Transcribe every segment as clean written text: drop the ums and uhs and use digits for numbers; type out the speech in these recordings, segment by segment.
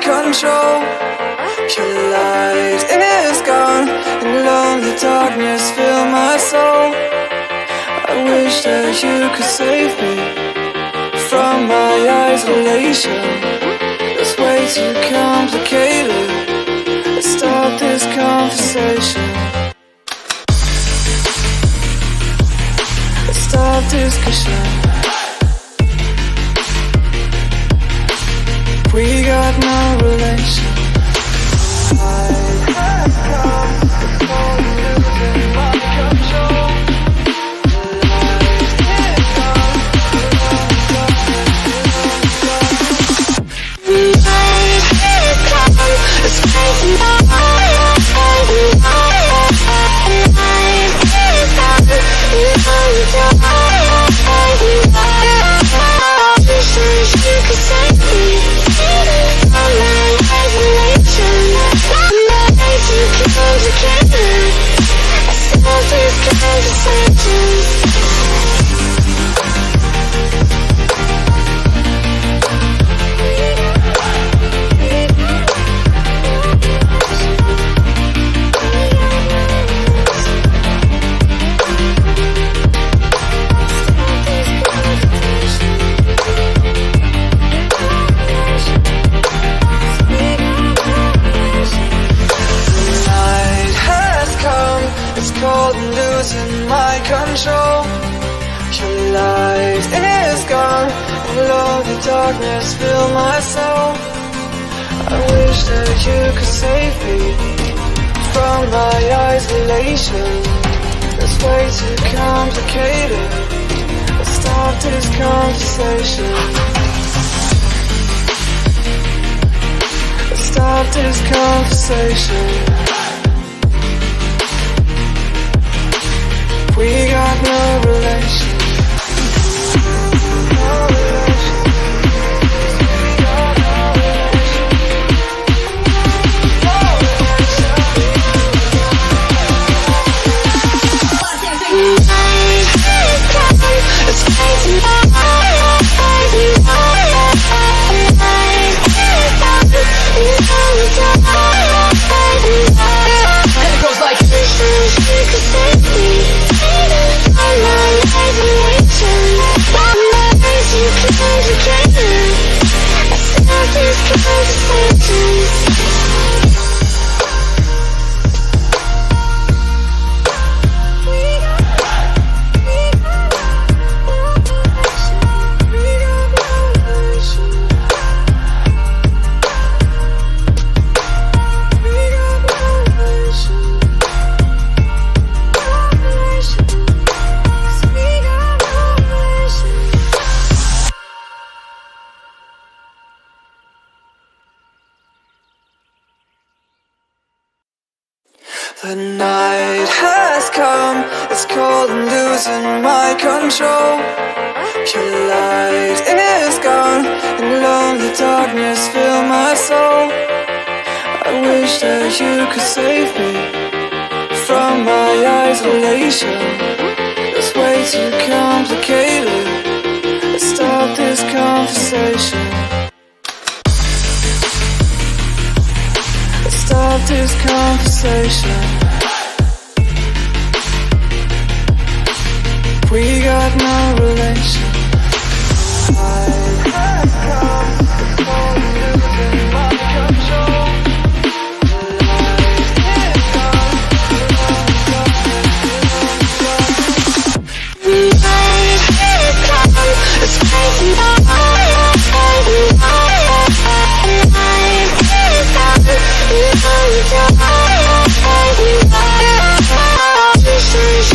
control. Your light is gone, and lonely darkness fill my soul. I wish that you could save me from my isolation. It's way too complicated. Let's start this conversation. Let's start discussion. We got no relation. I have come for losing my control. Losing my control. Your light is gone, and lonely darkness fill my soul. I wish that you could save me from my isolation. It's way too complicated. Let's start this conversation. Let's start this conversation. We got no relation. No relation. We got no relation. No relation. It's crazy. And it goes like the night has come, it's cold and losing my control. Your light is gone, and lonely darkness fill my soul. I wish that you could save me from my isolation. It's way too complicated. Let's start this conversation. Let's start this conversation. We got no relation. I have come for losing my control. It's crazy.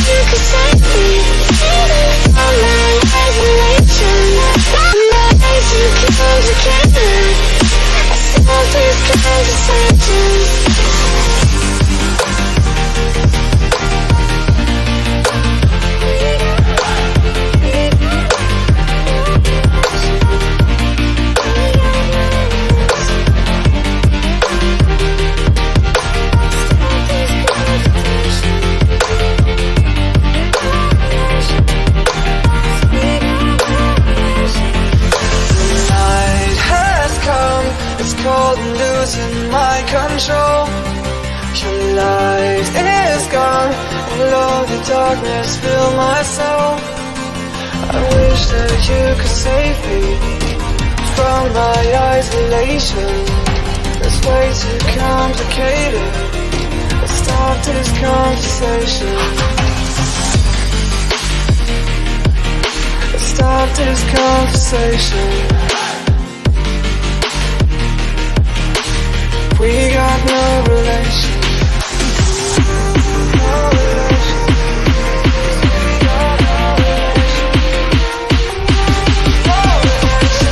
You could save me from my life. darkness fill my soul. I wish that you could save me from my isolation. It's way too complicated. Let's start this conversation. Let's start this conversation.